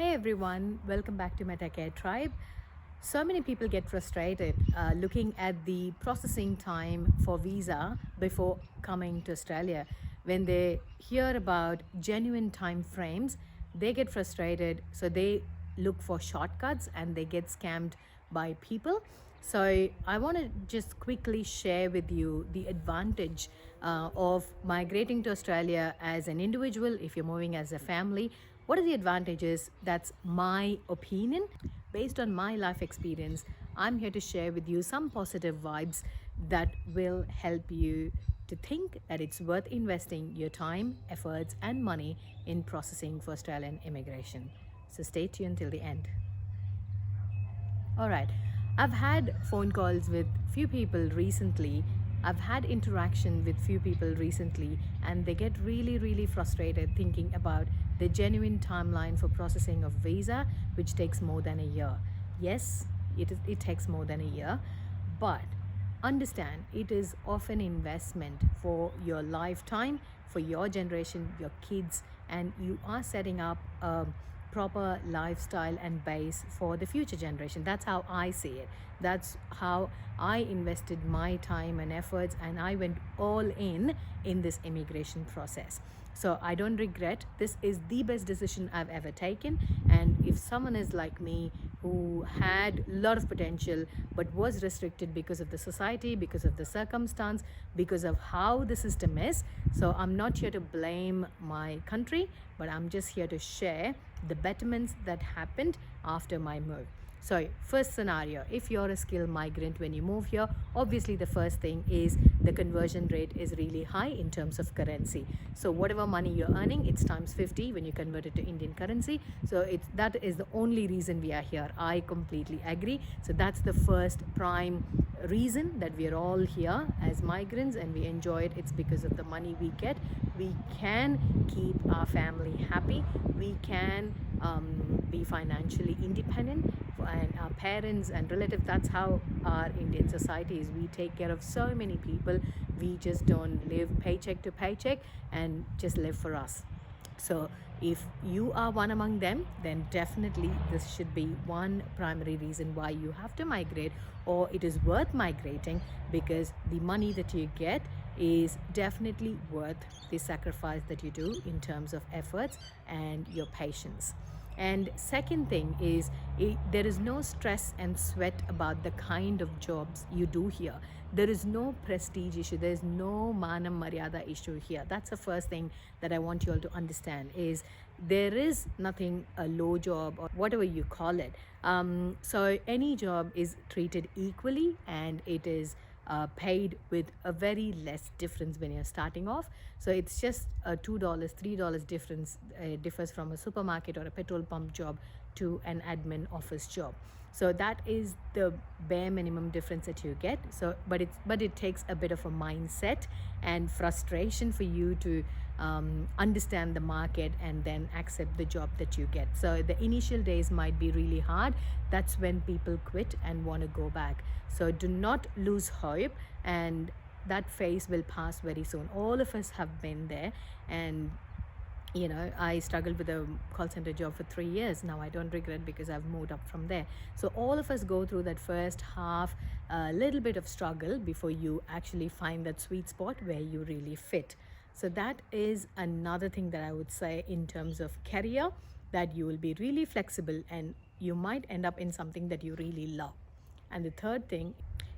Hey everyone, welcome back to Metacaretribe. So many people get frustrated looking at the processing time for visa before coming to Australia. When they hear about genuine time frames, they get frustrated, so they look for shortcuts and they get scammed by people. So I want to just quickly share with you the advantage of migrating to Australia as an individual. If you're moving as a family, what are the advantages? That's my opinion. Based on my life experience, I'm here to share with you some positive vibes that will help you to think that it's worth investing your time, efforts, and money in processing for Australian immigration. So stay tuned till the end. All right. I've had phone calls with few people recently. I've had interaction with few people recently, and they get really frustrated thinking about the genuine timeline for processing of visa, which takes more than a year. Yes, it takes more than a year, but understand it is often investment for your lifetime, for your generation, your kids, and you are setting up a proper lifestyle and base for the future generation. That's how I see it. That's how I invested my time and efforts, and I went all in this immigration process. So I don't regret. This is the best decision I've ever taken. And if someone is like me who had a lot of potential but was restricted because of the society, because of the circumstance, because of how the system is, so I'm not here to blame my country, but I'm just here to share the betterments that happened after my move. So first scenario, if you're a skilled migrant when you move here, obviously the first thing is the conversion rate is really high in terms of currency. So whatever money you're earning, it's times 50 when you convert it to Indian currency. So that is the only reason we are here. I completely agree. So that's the first prime reason that we are all here as migrants and we enjoy it. It's because of the money we get. We can keep our family happy. We can be financially independent, and our parents and relatives. That's how our Indian society is. We take care of so many people. We just don't live paycheck to paycheck and just live for us. So if you are one among them, then definitely this should be one primary reason why you have to migrate, or it is worth migrating, because the money that you get is definitely worth the sacrifice that you do in terms of efforts and your patience. And second thing is, there is no stress and sweat about the kind of jobs you do here. There is no prestige issue. There is no manam maryada issue here. That's the first thing that I want you all to understand, is there is nothing a low job or whatever you call it. So any job is treated equally, and it is paid with a very less difference when you're starting off. So it's just a $2, $3 difference, differs from a supermarket or a petrol pump job to an admin office job. So that is the bare minimum difference that you get. So but it takes a bit of a mindset and frustration for you to understand the market and then accept the job that you get. So the initial days might be really hard. That's when people quit and want to go back. So do not lose hope, and that phase will pass very soon. All of us have been there, and I struggled with a call center job for 3 years. Now I don't regret, because I've moved up from there. So all of us go through that first half, a little bit of struggle before you actually find that sweet spot where you really fit. So that is another thing that I would say in terms of career, that you will be really flexible and you might end up in something that you really love. And the third thing,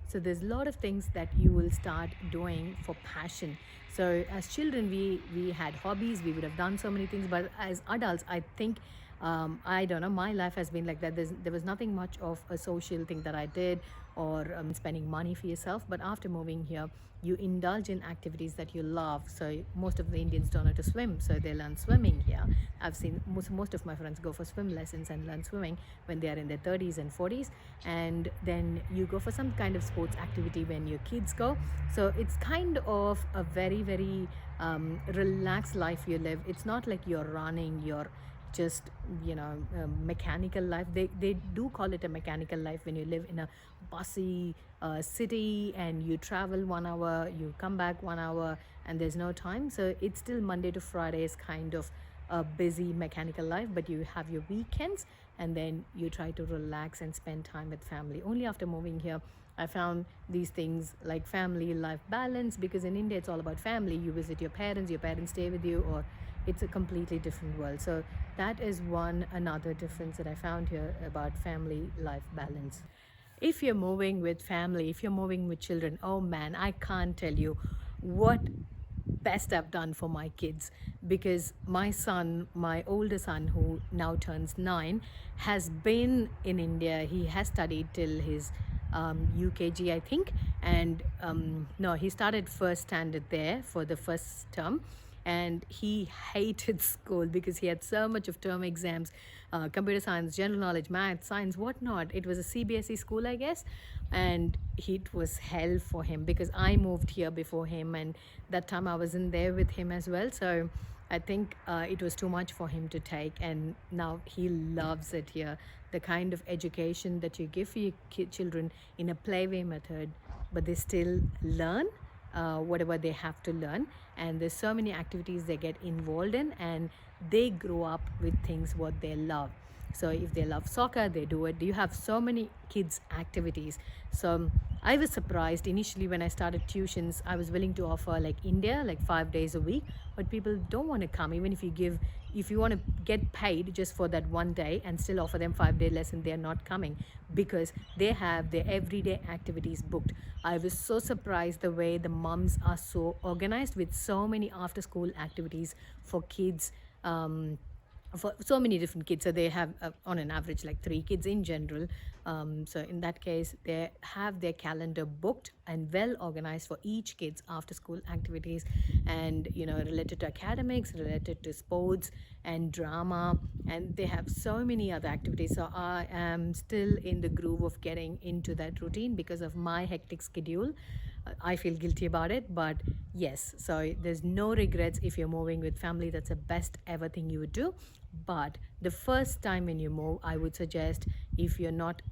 so there's a lot of things that you will start doing for passion. So as children, we had hobbies, we would have done so many things, but as adults, I think, I don't know, my life has been like that. There was nothing much of a social thing that I did, or spending money for yourself. But after moving here, you indulge in activities that you love. So most of the Indians don't know how to swim, so they learn swimming here. I've seen most of my friends go for swim lessons and learn swimming when they are in their 30s and 40s. And then you go for some kind of sports activity when your kids go. So it's kind of a very relaxed life you live. It's not like you're running, you're just mechanical life. They do call it a mechanical life when you live in a bussy city and you travel 1 hour, you come back 1 hour, and there's no time. So it's still Monday to Friday is kind of a busy mechanical life, but you have your weekends, and then you try to relax and spend time with family. Only after moving here, I found these things like family life balance, because in India it's all about family. You visit your parents stay with you, or it's a completely different world. So that is one another difference that I found here about family life balance. If you're moving with family, if you're moving with children, oh man, I can't tell you what best I've done for my kids, because my son, my older son, who now turns 9, has been in India. He has studied till his UKG, I think, and no, he started first standard there for the first term, and he hated school because he had so much of term exams, computer science, general knowledge, math, science, whatnot. It was a CBSE school, I guess, and it was hell for him because I moved here before him, and that time I wasn't there with him as well. So I think it was too much for him to take, and now he loves it here. The kind of education that you give for your children in a playway method, but they still learn whatever they have to learn, and there's so many activities they get involved in, and they grow up with things what they love. So if they love soccer, they do it. You have so many kids activities. So I was surprised initially when I started tuitions. I was willing to offer like India, like 5 days a week, but people don't want to come. Even if you want to get paid just for that one day and still offer them 5-day lesson, they're not coming because they have their everyday activities booked. I was so surprised the way the moms are so organized with so many after school activities for kids, for so many different kids. So they have on an average like 3 kids in general. So in that case, they have their calendar booked and well organized for each kids after school activities, and related to academics, related to sports and drama, and they have so many other activities. So I am still in the groove of getting into that routine because of my hectic schedule. I feel guilty about it, but yes, so there's no regrets. If you're moving with family, that's the best ever thing you would do. But the first time when you move, I would suggest, if you're not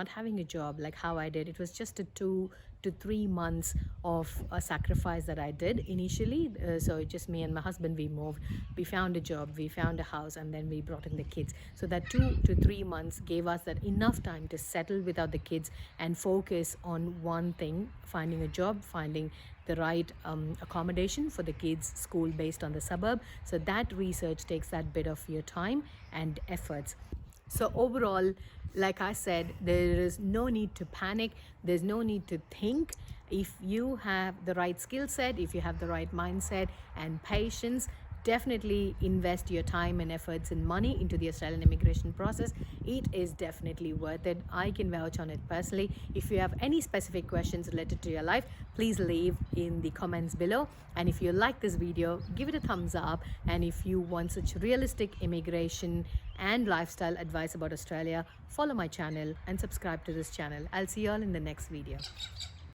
having a job like how I did, it was just a 2 to 3 months of a sacrifice that I did initially. So just me and my husband, we moved, we found a job, we found a house, and then we brought in the kids. So that 2 to 3 months gave us that enough time to settle without the kids and focus on one thing: finding a job, finding the right accommodation for the kids' school based on the suburb. So that research takes that bit of your time and efforts. So overall, like I said, there is no need to panic. There's no need to think. If you have the right skill set, if you have the right mindset and patience, definitely invest your time and efforts and money into the Australian immigration process. It is definitely worth it. I can vouch on it personally. If you have any specific questions related to your life, please leave in the comments below. And if you like this video, give it a thumbs up. And if you want such realistic immigration and lifestyle advice about Australia, follow my channel and subscribe to this channel. I'll see you all in the next video.